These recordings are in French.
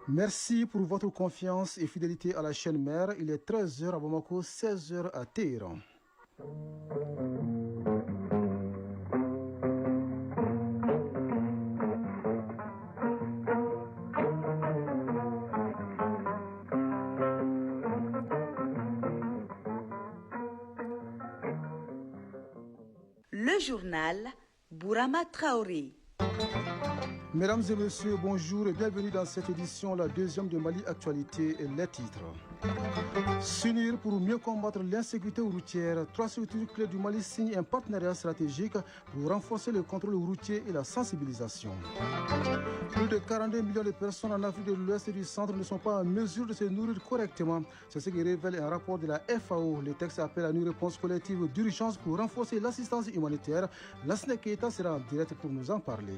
Merci pour votre confiance et fidélité à la chaîne mère. Il est 13h à Bamako, 16h à Téhéran. Le journal Bourama Traoré. Mesdames et messieurs, bonjour et bienvenue dans cette édition, la deuxième de Mali Actualité et les titres. S'unir pour mieux combattre l'insécurité routière, 3 structures clés du Mali signent un partenariat stratégique pour renforcer le contrôle routier et la sensibilisation. Plus de 42 millions de personnes en Afrique de l'Ouest et du Centre ne sont pas en mesure de se nourrir correctement. C'est ce qui révèle un rapport de la FAO. Le texte appelle à une réponse collective d'urgence pour renforcer l'assistance humanitaire. Lassana Keita sera en direct pour nous en parler.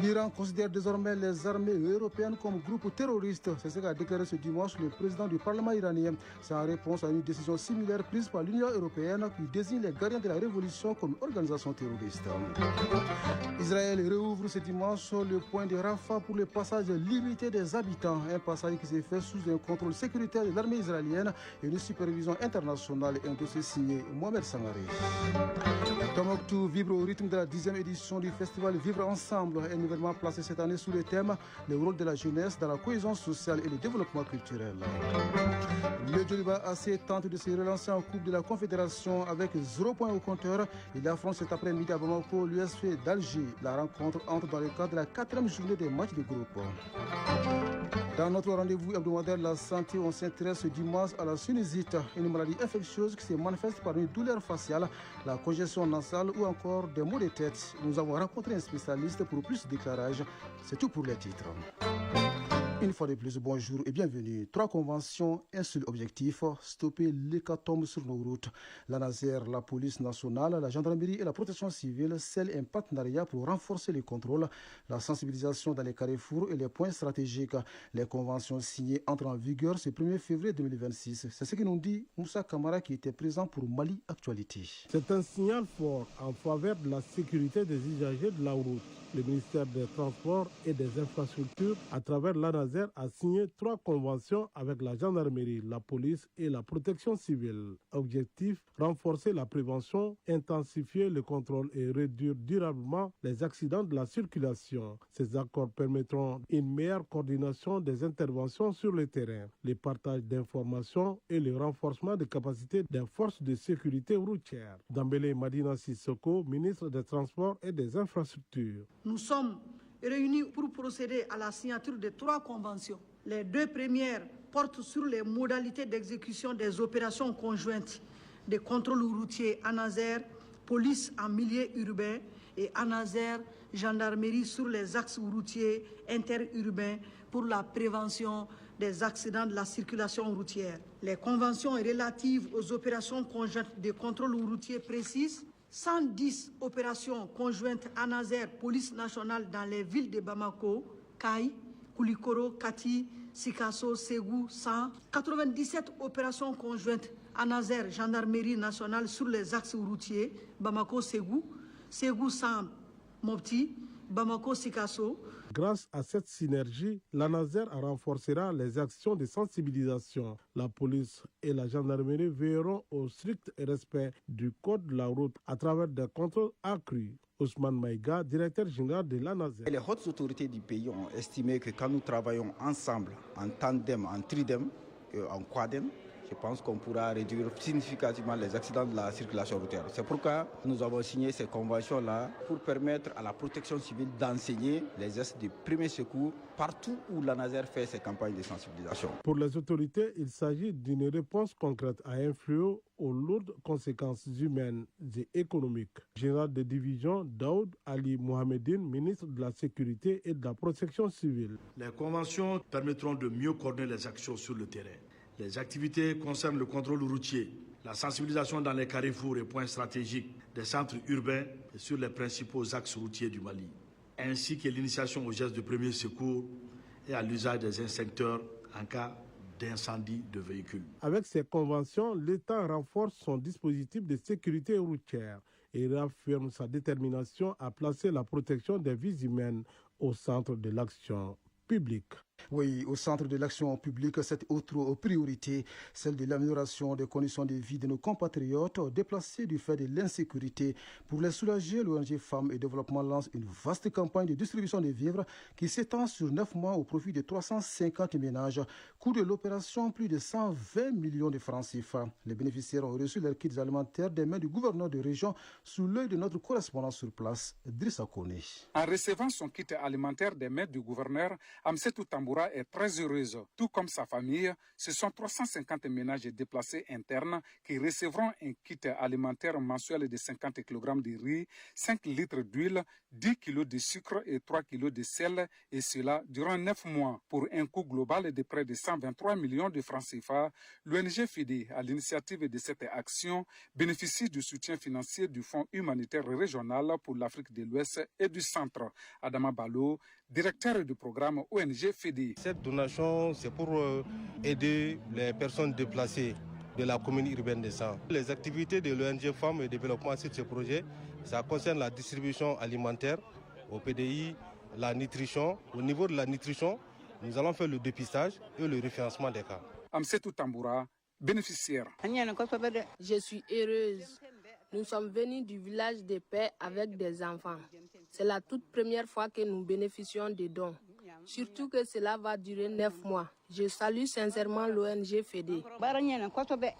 L'Iran considère désormais les armées européennes comme groupe terroriste. C'est ce qu'a déclaré ce dimanche le président du Parlement iranien. C'est en réponse à une décision similaire prise par l'Union européenne qui désigne les gardiens de la révolution comme organisation terroriste. Israël réouvre ce dimanche le point de Rafah pour le passage limité des habitants. Un passage qui s'est fait sous un contrôle sécuritaire de l'armée israélienne et une supervision internationale. Un dossier signé Mohamed Sangaré. Tombouctou vibre au rythme de la 10e édition du festival Vivre Ensemble, un événement placé cette année sous le thème le rôle de la jeunesse dans la cohésion sociale et le développement culturel. Le Djoliba AC tente de se relancer en Coupe de la Confédération avec 0 point au compteur. Il affronte cet après-midi à Bamako l'USF d'Alger. La rencontre entre dans le cadre de la 4e journée des matchs de groupe. Dans notre rendez-vous hebdomadaire, la santé, on s'intéresse ce dimanche à la sinusite, une maladie infectieuse qui se manifeste par une douleur faciale, la congestion nasale ou encore des maux de tête. Nous avons rencontré un spécialiste pour plus d'éclairage. C'est tout pour les titres. Une fois de plus, bonjour et bienvenue. 3 conventions, un seul objectif, stopper l'hécatombe sur nos routes. La NASER, la police nationale, la gendarmerie et la protection civile scellent un partenariat pour renforcer les contrôles, la sensibilisation dans les carrefours et les points stratégiques. Les conventions signées entrent en vigueur ce 1er février 2026. C'est ce que nous dit Moussa Kamara qui était présent pour Mali Actualité. C'est un signal fort en faveur de la sécurité des usagers de la route. Le ministère des Transports et des Infrastructures, à travers l'ANASER, a signé 3 conventions avec la gendarmerie, la police et la protection civile. Objectif, renforcer la prévention, intensifier le contrôle et réduire durablement les accidents de la circulation. Ces accords permettront une meilleure coordination des interventions sur le terrain, le partage d'informations et le renforcement des capacités des forces de sécurité routière. Dambélé Madina Sissoko, ministre des Transports et des Infrastructures. Nous sommes réunis pour procéder à la signature de 3 conventions. Les 2 premières portent sur les modalités d'exécution des opérations conjointes de contrôle routier ANASER, police en milieu urbain et ANASER, gendarmerie sur les axes routiers interurbains pour la prévention des accidents de la circulation routière. Les conventions relatives aux opérations conjointes de contrôle routier précisent 110 opérations conjointes ANASER, police nationale dans les villes de Bamako, Kaï, Koulikoro, Kati, Sikasso, Ségou, 100. 97 opérations conjointes ANASER, gendarmerie nationale sur les axes routiers, Bamako, Ségou, Ségou, 100, Mopti, Bamako, Sikasso. Grâce à cette synergie, l'ANASER renforcera les actions de sensibilisation. La police et la gendarmerie veilleront au strict respect du code de la route à travers des contrôles accrus. Ousmane Maïga, directeur général de l'ANASER. Les hautes autorités du pays ont estimé que quand nous travaillons ensemble, en tandem, en tridem, en quadem, je pense qu'on pourra réduire significativement les accidents de la circulation routière. C'est pourquoi nous avons signé ces conventions-là pour permettre à la protection civile d'enseigner les gestes de premier secours partout où l'ANASER fait ses campagnes de sensibilisation. Pour les autorités, il s'agit d'une réponse concrète à un fléau aux lourdes conséquences humaines et économiques. Général de division Daoud Ali Mohamedine, ministre de la Sécurité et de la Protection civile. Les conventions permettront de mieux coordonner les actions sur le terrain. Les activités concernent le contrôle routier, la sensibilisation dans les carrefours et points stratégiques des centres urbains et sur les principaux axes routiers du Mali, ainsi que l'initiation aux gestes de premier secours et à l'usage des instincteurs en cas d'incendie de véhicules. Avec ces conventions, l'État renforce son dispositif de sécurité routière et réaffirme sa détermination à placer la protection des vies humaines au centre de l'action publique. Oui, au centre de l'action publique, cette autre priorité, celle de l'amélioration des conditions de vie de nos compatriotes déplacés du fait de l'insécurité. Pour les soulager, l'ONG Femmes et Développement lance une vaste campagne de distribution de vivres qui s'étend sur 9 mois au profit de 350 ménages. Coût de l'opération, plus de 120 millions de francs CFA. Les bénéficiaires ont reçu leurs kits alimentaires des mains du gouverneur de région sous l'œil de notre correspondant sur place, Drissa Kone. En recevant son kit alimentaire des mains du gouverneur, Amsetou Tamboura est très heureuse. Tout comme sa famille, ce sont 350 ménages déplacés internes qui recevront un kit alimentaire mensuel de 50 kg de riz, 5 litres d'huile, 10 kg de sucre et 3 kg de sel, et cela durant 9 mois. Pour un coût global de près de 123 millions de francs CFA, l'ONG FIDE, à l'initiative de cette action, bénéficie du soutien financier du Fonds humanitaire régional pour l'Afrique de l'Ouest et du Centre. Adama Balo, directeur du programme ONG FIDE. Cette donation, c'est pour aider les personnes déplacées de la commune urbaine de San. Les activités de l'ONG Femmes et Développement sur ce projet, ça concerne la distribution alimentaire au PDI, la nutrition. Au niveau de la nutrition, nous allons faire le dépistage et le référencement des cas. Amsetou Tamboura, bénéficiaire. Je suis heureuse. Nous sommes venus du village de paix avec des enfants. C'est la toute première fois que nous bénéficions des dons. Surtout que cela va durer 9 mois. Je salue sincèrement l'ONG FEDE.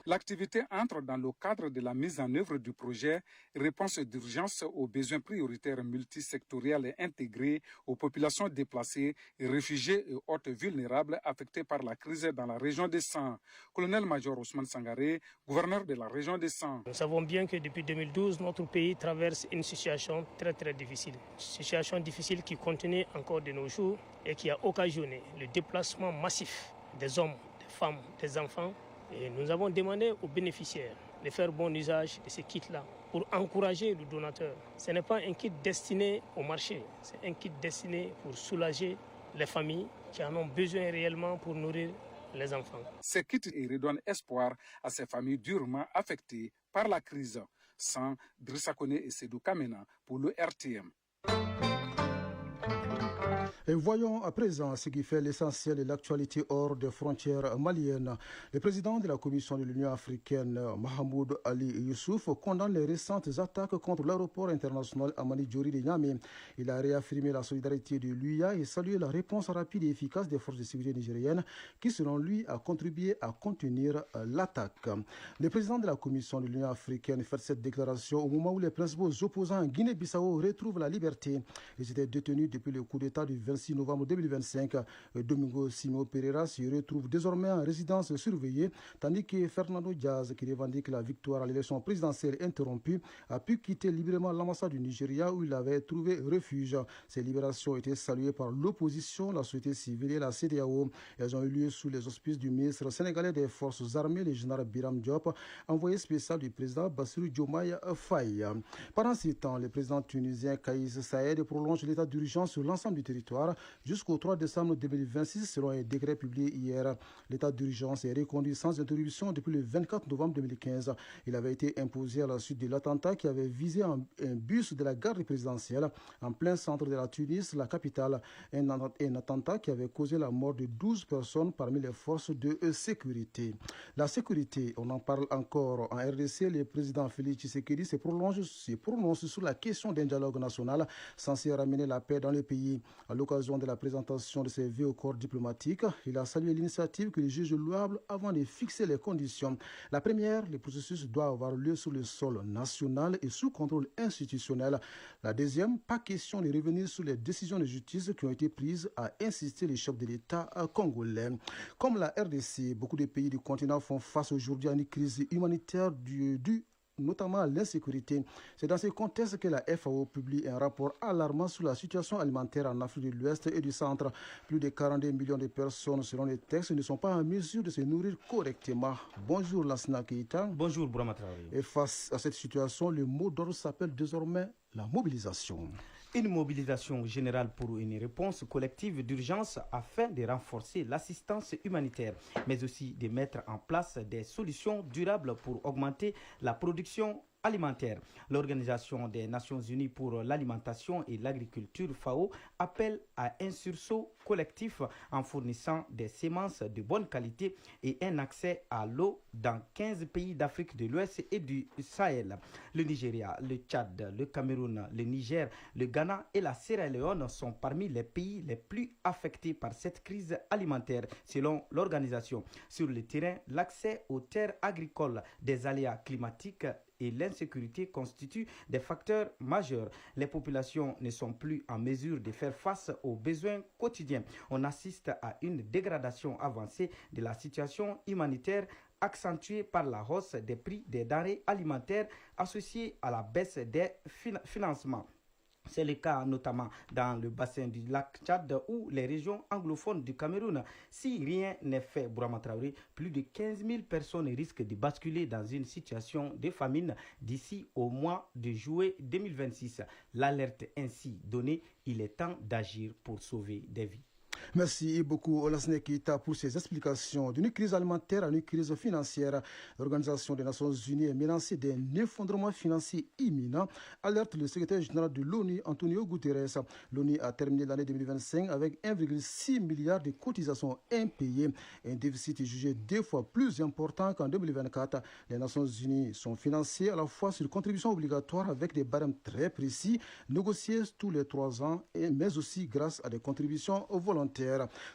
L'activité entre dans le cadre de la mise en œuvre du projet Réponse d'urgence aux besoins prioritaires multisectoriels et intégrés aux populations déplacées, réfugiées et autres vulnérables affectées par la crise dans la région des San. Colonel-major Ousmane Sangaré, gouverneur de la région des San. Nous savons bien que depuis 2012, notre pays traverse une situation très difficile. Situation difficile qui continue encore de nos jours et qui a occasionné le déplacement massif des hommes, des femmes, des enfants. Et nous avons demandé aux bénéficiaires de faire bon usage de ces kits-là pour encourager le donateur. Ce n'est pas un kit destiné au marché, c'est un kit destiné pour soulager les familles qui en ont besoin réellement pour nourrir les enfants. Ces kits redonnent espoir à ces familles durement affectées par la crise. Sans Drissa Kone et Sédou Kamena pour le RTM. Et voyons à présent ce qui fait l'essentiel de l'actualité hors des frontières maliennes. Le président de la Commission de l'Union africaine, Mahamoud Ali Youssouf, condamne les récentes attaques contre l'aéroport international Amani Diori de Niamey. Il a réaffirmé la solidarité de l'UIA et salué la réponse rapide et efficace des forces de sécurité nigériennes qui, selon lui, a contribué à contenir l'attaque. Le président de la Commission de l'Union africaine fait cette déclaration au moment où les principaux opposants en Guinée-Bissau retrouvent la liberté. Ils étaient détenus depuis le coup d'État du 26 novembre 2025. Domingo Simão Pereira se retrouve désormais en résidence surveillée, tandis que Fernando Diaz, qui revendique la victoire à l'élection présidentielle interrompue, a pu quitter librement l'ambassade du Nigeria où il avait trouvé refuge. Ces libérations ont été saluées par l'opposition, la société civile et la CEDEAO. Elles ont eu lieu sous les auspices du ministre sénégalais des Forces armées, le général Biram Diop, envoyé spécial du président Bassirou Diomaye Faye. Pendant ce temps, le président tunisien Kaïs Saïed prolonge l'état d'urgence sur l'ensemble du territoire jusqu'au 3 décembre 2026 selon un décret publié hier. L'état d'urgence est reconduit sans interruption depuis le 24 novembre 2015. Il avait été imposé à la suite de l'attentat qui avait visé un bus de la garde présidentielle en plein centre de la Tunis, la capitale. Un attentat qui avait causé la mort de 12 personnes parmi les forces de sécurité. La sécurité, on en parle encore en RDC. Le président Félix Tshisekedi se prononce sur la question d'un dialogue national censé ramener la paix dans le pays. À l'occasion de la présentation de ses vœux au corps diplomatique, il a salué l'initiative qu'il juge louable avant de fixer les conditions. La première, le processus doit avoir lieu sur le sol national et sous contrôle institutionnel. La deuxième, pas question de revenir sur les décisions de justice qui ont été prises, a insisté le chef de l'État congolais. Comme la RDC, beaucoup de pays du continent font face aujourd'hui à une crise humanitaire due notamment à l'insécurité. C'est dans ce contexte que la FAO publie un rapport alarmant sur la situation alimentaire en Afrique de l'Ouest et du Centre. Plus de 42 millions de personnes, selon les textes, ne sont pas en mesure de se nourrir correctement. Bonjour Lassina Keita. Bonjour Bourama Traoré. Et face à cette situation, le mot d'ordre s'appelle désormais la mobilisation. Une mobilisation générale pour une réponse collective d'urgence afin de renforcer l'assistance humanitaire, mais aussi de mettre en place des solutions durables pour augmenter la production alimentaire. L'Organisation des Nations Unies pour l'alimentation et l'agriculture FAO appelle à un sursaut collectif en fournissant des semences de bonne qualité et un accès à l'eau dans 15 pays d'Afrique de l'Ouest et du Sahel. Le Nigeria, le Tchad, le Cameroun, le Niger, le Ghana et la Sierra Leone sont parmi les pays les plus affectés par cette crise alimentaire, selon l'organisation. Sur le terrain, l'accès aux terres agricoles, des aléas climatiques et l'insécurité constituent des facteurs majeurs. Les populations ne sont plus en mesure de faire face aux besoins quotidiens. On assiste à une dégradation avancée de la situation humanitaire accentuée par la hausse des prix des denrées alimentaires associée à la baisse des financements. C'est le cas notamment dans le bassin du lac Tchad ou les régions anglophones du Cameroun. Si rien n'est fait, Bourama Traoré, plus de 15 000 personnes risquent de basculer dans une situation de famine d'ici au mois de juillet 2026. L'alerte ainsi donnée, il est temps d'agir pour sauver des vies. Merci beaucoup Olasne Keita pour ces explications. D'une crise alimentaire à une crise financière, l'Organisation des Nations Unies est menacée d'un effondrement financier imminent, alerte le secrétaire général de l'ONU, Antonio Guterres. L'ONU a terminé l'année 2025 avec 1,6 milliard de cotisations impayées, un déficit jugé 2 fois plus important qu'en 2024. Les Nations Unies sont financées à la fois sur contributions obligatoires avec des barèmes très précis, négociés tous les 3 ans, mais aussi grâce à des contributions volontaires.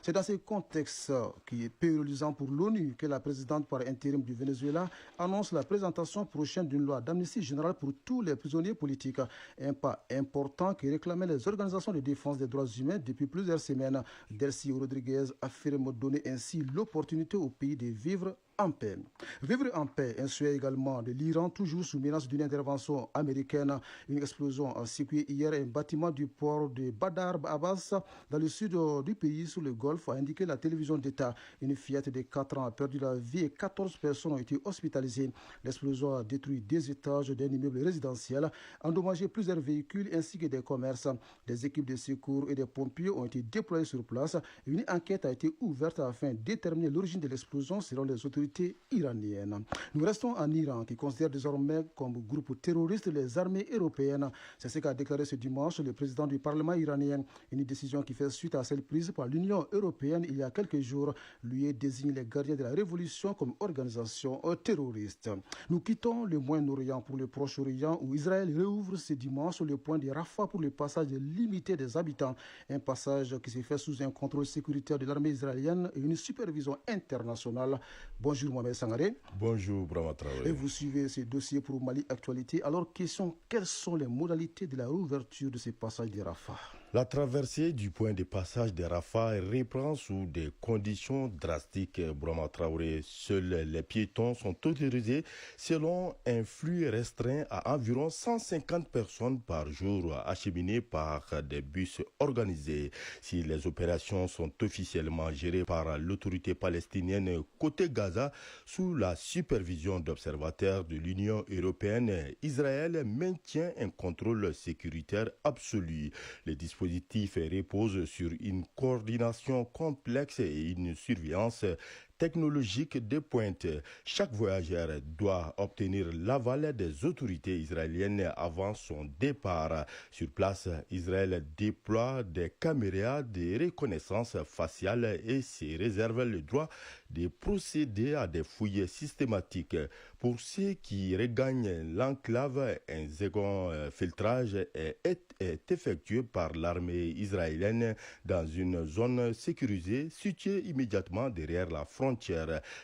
C'est dans ce contexte qui est pénalisant pour l'ONU que la présidente par intérim du Venezuela annonce la présentation prochaine d'une loi d'amnistie générale pour tous les prisonniers politiques. Un pas important que réclamaient les organisations de défense des droits humains depuis plusieurs semaines. Delcy Rodriguez affirme donner ainsi l'opportunité au pays de vivre en paix. Vivre en paix, un souhait également de l'Iran, toujours sous menace d'une intervention américaine. Une explosion a secoué hier un bâtiment du port de Badar Abbas dans le sud du pays, sous le Golfe, a indiqué la télévision d'État. Une fillette de 4 ans a perdu la vie et 14 personnes ont été hospitalisées. L'explosion a détruit 2 étages d'un immeuble résidentiel, endommagé plusieurs véhicules ainsi que des commerces. Des équipes de secours et des pompiers ont été déployés sur place. Une enquête a été ouverte afin de déterminer l'origine de l'explosion selon les autorités iraniennes. Nous restons en Iran, qui considère désormais comme groupe terroriste les armées européennes. C'est ce qu'a déclaré ce dimanche le président du Parlement iranien. Une décision qui fait suite à celle prise par l'Union européenne il y a quelques jours. Lui désigne les gardiens de la révolution comme organisation terroriste. Nous quittons le Moyen-Orient pour le Proche-Orient, où Israël réouvre ce dimanche le point de Rafah pour le passage limité des habitants. Un passage qui se fait sous un contrôle sécuritaire de l'armée israélienne et une supervision internationale. Bonjour Mohamed Sangaré. Bonjour Bourama Traoré. Et vous suivez ce dossier pour Mali Actualité. Alors, question, quelles sont les modalités de la réouverture de ce passage de Rafah? La traversée du point de passage de Rafah reprend sous des conditions drastiques, Bourama Traoré. Seuls les piétons sont autorisés selon un flux restreint à environ 150 personnes par jour acheminées par des bus organisés. Si les opérations sont officiellement gérées par l'autorité palestinienne côté Gaza, sous la supervision d'observateurs de l'Union européenne, Israël maintient un contrôle sécuritaire absolu. Les dispositif repose sur une coordination complexe et une surveillance technologique de pointe. Chaque voyageur doit obtenir l'aval des autorités israéliennes avant son départ. Sur place, Israël déploie des caméras de reconnaissance faciale et se réserve le droit de procéder à des fouilles systématiques. Pour ceux qui regagnent l'enclave, un second filtrage est effectué par l'armée israélienne dans une zone sécurisée située immédiatement derrière la frontière.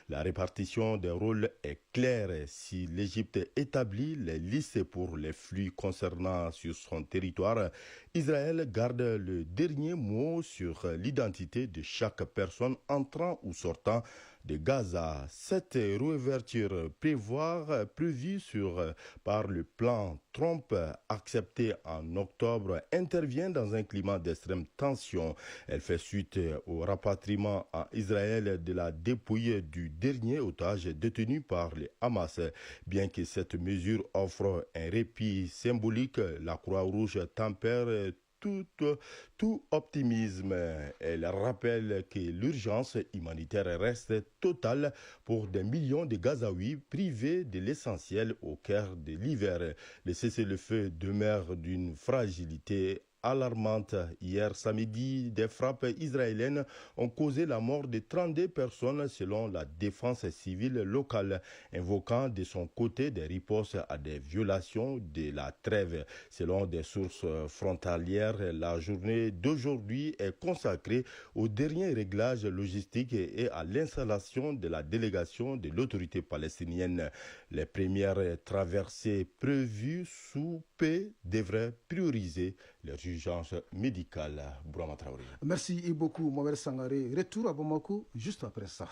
La répartition des rôles est claire. Si l'Égypte établit les listes pour les flux concernant sur son territoire, Israël garde le dernier mot sur l'identité de chaque personne entrant ou sortant de Gaza. Cette réouverture prévue par le plan Trump accepté en octobre intervient dans un climat d'extrême tension. Elle fait suite au rapatriement à Israël de la dépouille du dernier otage détenu par les Hamas. Bien que cette mesure offre un répit symbolique, la Croix-Rouge tempère tout optimisme. Elle rappelle que l'urgence humanitaire reste totale pour des millions de Gazaouis privés de l'essentiel au cœur de l'hiver. Le cessez-le-feu demeure d'une fragilité alarmante. Hier samedi, des frappes israéliennes ont causé la mort de 32 personnes selon la défense civile locale, invoquant de son côté des ripostes à des violations de la trêve. Selon des sources frontalières, la journée d'aujourd'hui est consacrée au dernier réglage logistique et à l'installation de la délégation de l'autorité palestinienne. Les premières traversées prévues sous paix devraient prioriser l'urgence médicale. Bourama Traoré. Merci beaucoup, Mohamed Sangaré. Retour à Bamako juste après ça.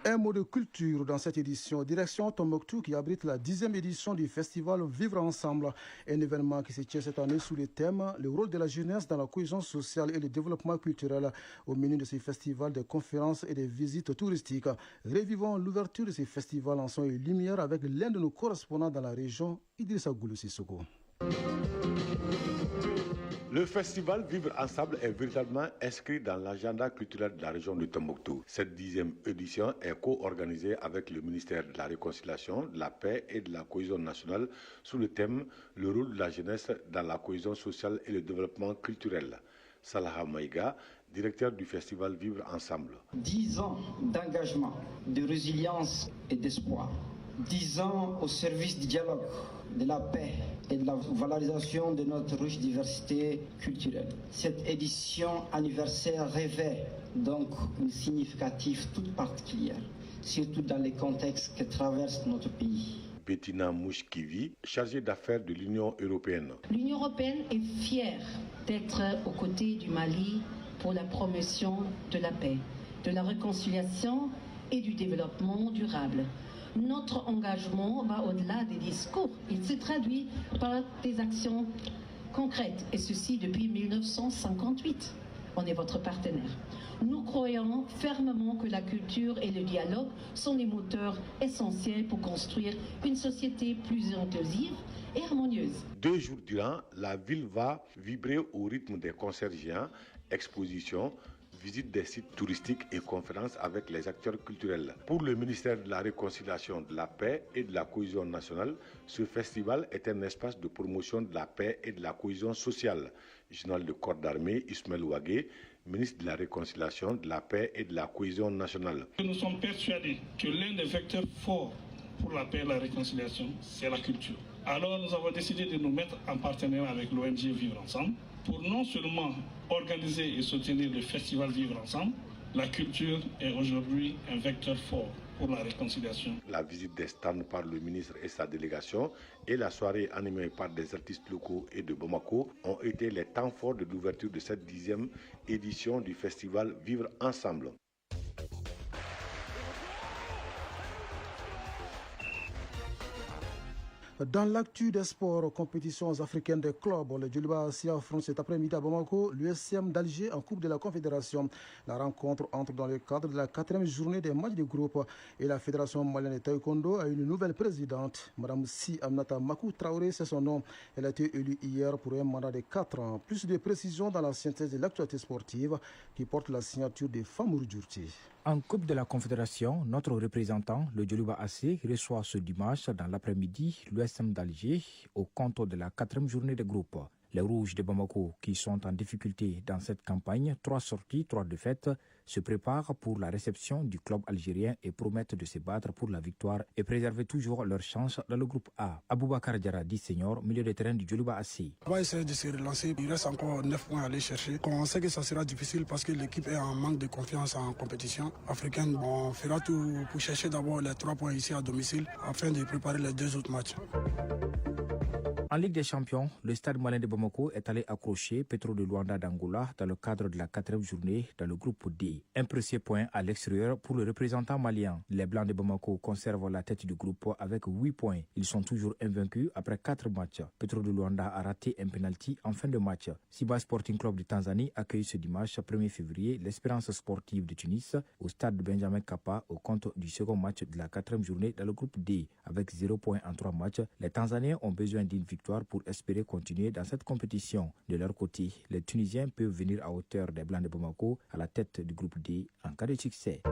Un mot de culture dans cette édition. Direction Tombouctou qui abrite la 10e édition du festival Vivre Ensemble. Un événement qui se tient cette année sous le thème « Le rôle de la jeunesse dans la cohésion sociale et le développement culturel ». Au menu de ces festivals, des conférences et des visites touristiques. Revivons l'ouverture de ces festivals en son et lumière avec l'un de nos correspondants dans la région, Idrissa Goulou Sissoko. Le festival Vivre Ensemble est véritablement inscrit dans l'agenda culturel de la région de Tombouctou. Cette 10e édition est co-organisée avec le ministère de la Réconciliation, de la Paix et de la Cohésion nationale sous le thème « Le rôle de la jeunesse dans la cohésion sociale et le développement culturel ». Salah Maïga, directeur du festival Vivre Ensemble. 10 ans d'engagement, de résilience et d'espoir. 10 ans au service du dialogue, de la paix et de la valorisation de notre riche diversité culturelle. Cette édition anniversaire revêt donc une significative toute particulière, surtout dans les contextes que traverse notre pays. Bettina Mouchkivi, chargée d'affaires de l'Union européenne. L'Union européenne est fière d'être aux côtés du Mali pour la promotion de la paix, de la réconciliation et du développement durable. Notre engagement va au-delà des discours. Il se traduit par des actions concrètes, et ceci depuis 1958. On est votre partenaire. Nous croyons fermement que la culture et le dialogue sont les moteurs essentiels pour construire une société plus inclusive et harmonieuse. 2 jours durant, la ville va vibrer au rythme des concerts géants, expositions, visite des sites touristiques et conférences avec les acteurs culturels. Pour le ministère de la Réconciliation, de la Paix et de la Cohésion nationale, ce festival est un espace de promotion de la paix et de la cohésion sociale. Général de corps d'armée Ismaël Ouagé, ministre de la Réconciliation, de la Paix et de la Cohésion nationale. Nous sommes persuadés que l'un des vecteurs forts pour la paix et la réconciliation, c'est la culture. Alors nous avons décidé de nous mettre en partenariat avec l'ONG Vivre Ensemble pour non seulement organiser et soutenir le festival Vivre Ensemble, la culture est aujourd'hui un vecteur fort pour la réconciliation. La visite des stands par le ministre et sa délégation et la soirée animée par des artistes locaux et de Bamako ont été les temps forts de l'ouverture de cette 10e édition du festival Vivre Ensemble. Dans l'actu des sports, compétitions africaines des clubs, le Djoliba Assi affronte cet après-midi à Bamako l'USM d'Alger en Coupe de la Confédération. La rencontre entre dans le cadre de la 4e journée des matchs de groupe et la Fédération malienne de taekwondo a une nouvelle présidente. Madame Si Aminata Makou Traoré, c'est son nom. Elle a été élue hier pour un mandat de 4 ans. Plus de précisions dans la synthèse de l'actualité sportive qui porte la signature de Famour Djourti. En Coupe de la Confédération, notre représentant, le Djoliba Assi, reçoit ce dimanche dans l'après-midi l'USM d'Alger au compte de la 4e journée de groupe. Les Rouges de Bamako, qui sont en difficulté dans cette campagne, 3 sorties, 3 défaites, se préparent pour la réception du club algérien et promettent de se battre pour la victoire et préserver toujours leur chance dans le groupe A. Aboubakar Djaradi, senior, milieu de terrain du Djoliba Assi. On va essayer de se relancer. Il reste encore 9 points à aller chercher. On sait que ça sera difficile parce que l'équipe est en manque de confiance en compétition africaine. On fera tout pour chercher d'abord les 3 points ici à domicile afin de préparer les 2 autres matchs. En Ligue des Champions, le Stade malien de Bamako est allé accrocher Petro de Luanda d'Angola dans le cadre de la 4e journée dans le groupe D. Un précieux point à l'extérieur pour le représentant malien. Les Blancs de Bamako conservent la tête du groupe avec 8 points. Ils sont toujours invaincus après 4 matchs. Petro de Luanda a raté un penalty en fin de match. Siba Sporting Club de Tanzanie accueille ce dimanche 1er février l'Espérance sportive de Tunis au stade Benjamin Kappa au compte du second match de la 4e journée dans le groupe D. Avec 0 points en 3 matchs, les Tanzaniens ont besoin d'une victoire victoire pour espérer continuer dans cette compétition. De leur côté, les Tunisiens peuvent venir à hauteur des Blancs de Bamako à la tête du groupe D en cas de succès.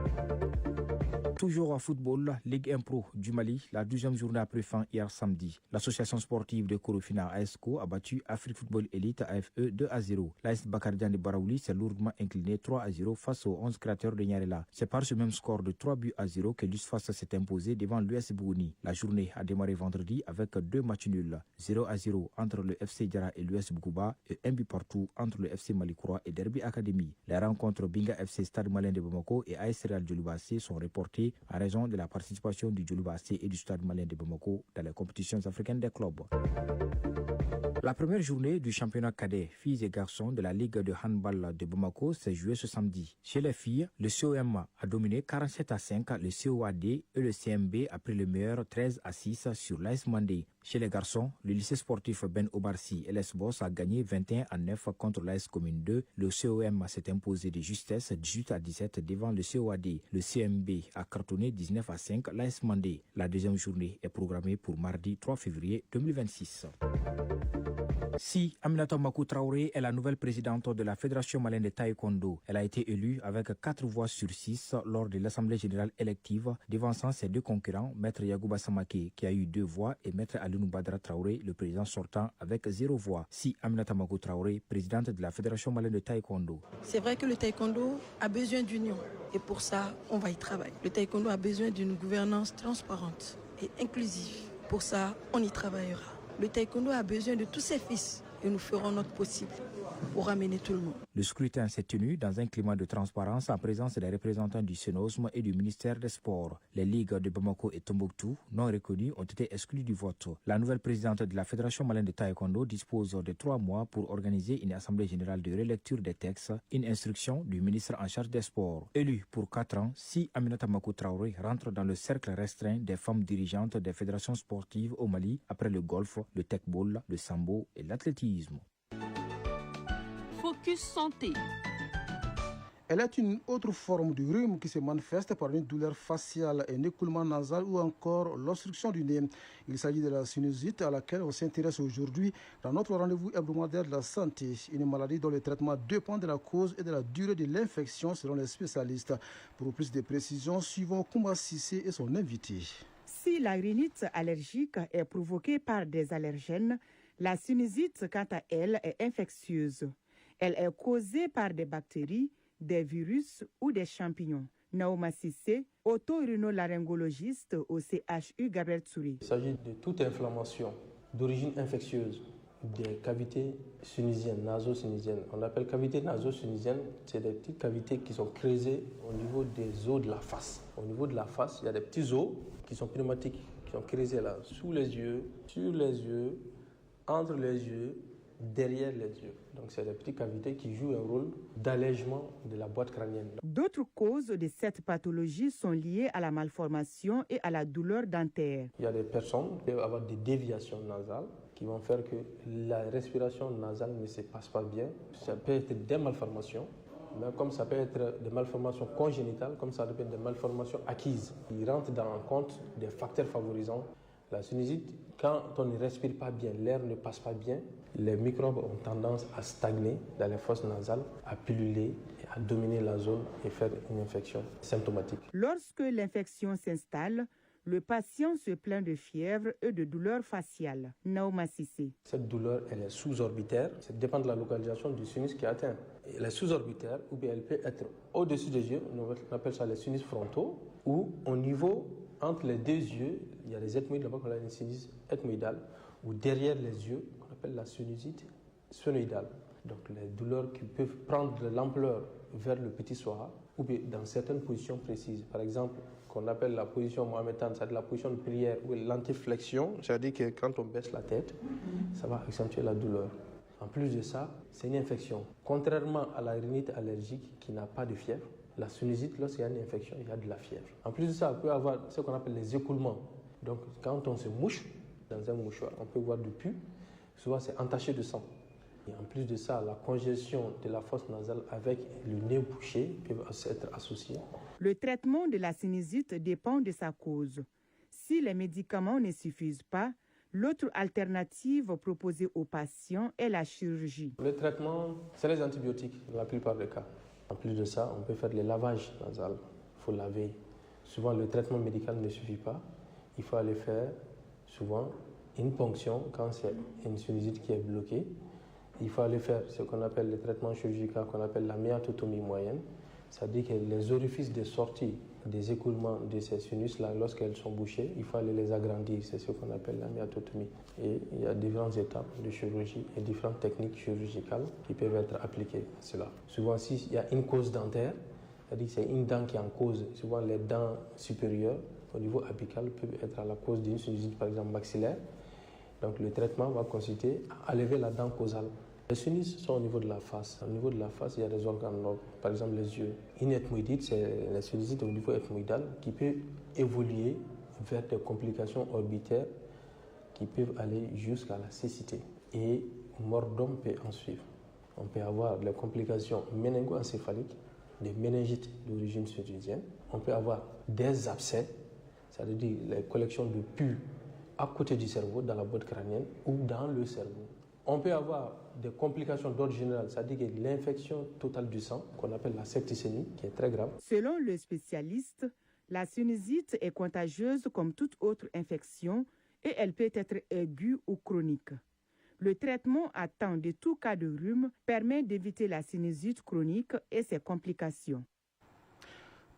Toujours en football, Ligue 1 Pro du Mali, la 12e journée après fin hier samedi. L'association sportive de Korofina ASCO a battu Afrique Football Elite AFE 2-0. L'AS Bakardian de Baraouli s'est lourdement incliné 3-0 face aux 11 créateurs de Nyarela. C'est par ce même score de 3-0 que l'USFAS s'est imposé devant l'US Bougouni. La journée a démarré vendredi avec 2 matchs nuls. 0-0 entre le FC Diara et l'US Bougouba et 1 but partout entre le FC Malikroa et Derby Academy. Les rencontres Binga FC Stade Malien de Bamako et AS Real Djoulouba-C sont reportées à raison de la participation du Djoulouba-C et du Stade Malien de Bamako dans les compétitions africaines des clubs. La première journée du championnat cadet filles et garçons de la Ligue de handball de Bamako s'est jouée ce samedi. Chez les filles, le COM a dominé 47-5, le COAD et le CMB a pris le meilleur 13-6 sur l'AS Mandé. Chez les garçons, le lycée sportif Ben Obarsi et l'ESBOS a gagné 21-9 contre l'AS Commune 2. Le COM s'est imposé de justesse 18-17 devant le COAD. Le CMB a cartonné 19-5 l'AS Mandé. La deuxième journée est programmée pour mardi 3 février 2026. Si Aminata Makou Traoré est la nouvelle présidente de la Fédération malienne de taekwondo, elle a été élue avec 4 voix sur 6 lors de l'Assemblée générale élective, devançant ses 2 concurrents, Maître Yagouba Samake qui a eu 2 voix et Maître Alinou Badra Traoré, le président sortant, avec 0 voix. Si Aminata Makou Traoré, présidente de la Fédération malienne de taekwondo. C'est vrai que le taekwondo a besoin d'union et pour ça, on va y travailler. Le taekwondo a besoin d'une gouvernance transparente et inclusive. Pour ça, on y travaillera. Le taekwondo a besoin de tous ses fils et nous ferons notre possible pour ramener tout le monde. Le scrutin s'est tenu dans un climat de transparence en présence des représentants du Sénosme et du ministère des Sports. Les ligues de Bamako et Tombouctou, non reconnues, ont été exclues du vote. La nouvelle présidente de la Fédération malienne de taekwondo dispose de 3 mois pour organiser une assemblée générale de relecture des textes, une instruction du ministre en charge des Sports. Élue pour 4 ans, si Aminata Makou Traoré rentre dans le cercle restreint des femmes dirigeantes des fédérations sportives au Mali après le golf, le techball, le sambo et l'athlétisme. Focus santé. Elle est une autre forme de rhume qui se manifeste par une douleur faciale, un écoulement nasal ou encore l'obstruction du nez. Il s'agit de la sinusite à laquelle on s'intéresse aujourd'hui dans notre rendez-vous hebdomadaire de la santé. Une maladie dont le traitement dépend de la cause et de la durée de l'infection selon les spécialistes. Pour plus de précisions, suivons Kouma Sissé et son invité. Si la rhinite allergique est provoquée par des allergènes, la sinusite, quant à elle, est infectieuse. Elle est causée par des bactéries, des virus ou des champignons. Naouma Sissé, otorhinolaryngologiste au CHU Gabriel Tsuri. Il s'agit de toute inflammation d'origine infectieuse des cavités sinusiennes, naso-sinusiennes. On appelle cavités naso-sinusiennes, c'est des petites cavités qui sont creusées au niveau des os de la face. Au niveau de la face, il y a des petits os qui sont pneumatiques, qui sont creusés là, sous les yeux, sur les yeux, entre les yeux, derrière les yeux. Donc c'est des petites cavités qui jouent un rôle d'allègement de la boîte crânienne. D'autres causes de cette pathologie sont liées à la malformation et à la douleur dentaire. Il y a des personnes qui peuvent avoir des déviations nasales qui vont faire que la respiration nasale ne se passe pas bien. Ça peut être des malformations, mais comme ça peut être des malformations congénitales, comme ça peut être des malformations acquises. Ils rentrent dans le compte des facteurs favorisants. La sinusite, quand on ne respire pas bien, l'air ne passe pas bien, les microbes ont tendance à stagner dans les fosses nasales, à pulluler, et à dominer la zone et faire une infection symptomatique. Lorsque l'infection s'installe, le patient se plaint de fièvre et de douleurs faciales. Naouma Sissé. Cette douleur, elle est sous-orbitaire. Ça dépend de la localisation du sinus qui est atteint. Elle est sous-orbitaire ou bien elle peut être au-dessus des yeux, on appelle ça les sinus frontaux, ou au niveau entre les 2 yeux, il y a les ethmoïdes, là-bas qu'on a une sinus ethmoïdale, ou derrière les yeux, qu'on appelle la sinusite sphénoïdale. Donc les douleurs qui peuvent prendre de l'ampleur vers le petit soir, ou bien dans certaines positions précises. Par exemple, qu'on appelle la position mohammedane, c'est-à-dire la position de prière, ou l'antiflexion, c'est-à-dire que quand on baisse la tête, ça va accentuer la douleur. En plus de ça, c'est une infection. Contrairement à la rhinite allergique qui n'a pas de fièvre, la sinusite, lorsqu'il y a une infection, il y a de la fièvre. En plus de ça, on peut avoir ce qu'on appelle les écoulements. Donc, quand on se mouche dans un mouchoir, on peut voir du pus. Souvent, c'est entaché de sang. Et en plus de ça, la congestion de la fosse nasale avec le nez bouché peuvent être associés. Le traitement de la sinusite dépend de sa cause. Si les médicaments ne suffisent pas, L'autre alternative proposée aux patients est la chirurgie. Le traitement, c'est les antibiotiques dans la plupart des cas. En plus de ça, on peut faire les lavages nasal. Il faut laver. Souvent, le traitement médical ne suffit pas. Il faut aller faire souvent une ponction quand c'est une sinusite qui est bloquée. Il faut aller faire ce qu'on appelle le traitement chirurgical, qu'on appelle la méatotomie moyenne. C'est-à-dire que les orifices de sortie des écoulements de ces sinus-là, lorsqu'elles sont bouchées, il faut aller les agrandir. C'est ce qu'on appelle la méatotomie. Et il y a différentes étapes de chirurgie et différentes techniques chirurgicales qui peuvent être appliquées à cela. Souvent, s'il y a une cause dentaire, c'est-à-dire que c'est une dent qui est en cause, souvent les dents supérieures au niveau apical peuvent être à la cause d'une sinusite, par exemple maxillaire. Donc le traitement va consister à enlever la dent causale. Les sinus sont au niveau de la face. Au niveau de la face, il y a des organes nobles, par exemple les yeux. Une ethmoïdite, c'est la sinusite au niveau ethmoïdal qui peut évoluer vers des complications orbitaires qui peuvent aller jusqu'à la cécité. Et mort d'homme peut en suivre. On peut avoir des complications méningo-encéphaliques, des méningites d'origine sinusienne. On peut avoir des abcès, c'est-à-dire les collections de pus à côté du cerveau, dans la boîte crânienne ou dans le cerveau. On peut avoir des complications d'ordre général, c'est-à-dire que l'infection totale du sang, qu'on appelle la septicémie, qui est très grave. Selon le spécialiste, la sinusite est contagieuse comme toute autre infection et elle peut être aiguë ou chronique. Le traitement à temps de tout cas de rhume permet d'éviter la sinusite chronique et ses complications.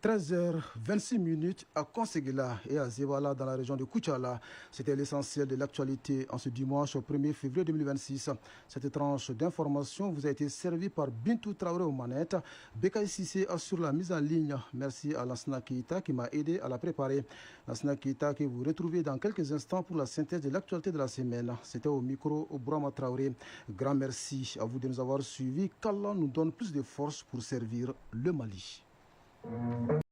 13h26 à Conseguila et à Zewala dans la région de Koutchala. C'était l'essentiel de l'actualité en ce dimanche 1er février 2026. Cette tranche d'information vous a été servie par Bintou Traoré aux manettes. Bekay Sissé assure la mise en ligne. Merci à Lansana Keita qui m'a aidé à la préparer. Lansana Keita que vous retrouvez dans quelques instants pour la synthèse de l'actualité de la semaine. C'était au micro Brahma Traoré. Grand merci à vous de nous avoir suivis. Qu'Allah nous donne plus de force pour servir le Mali.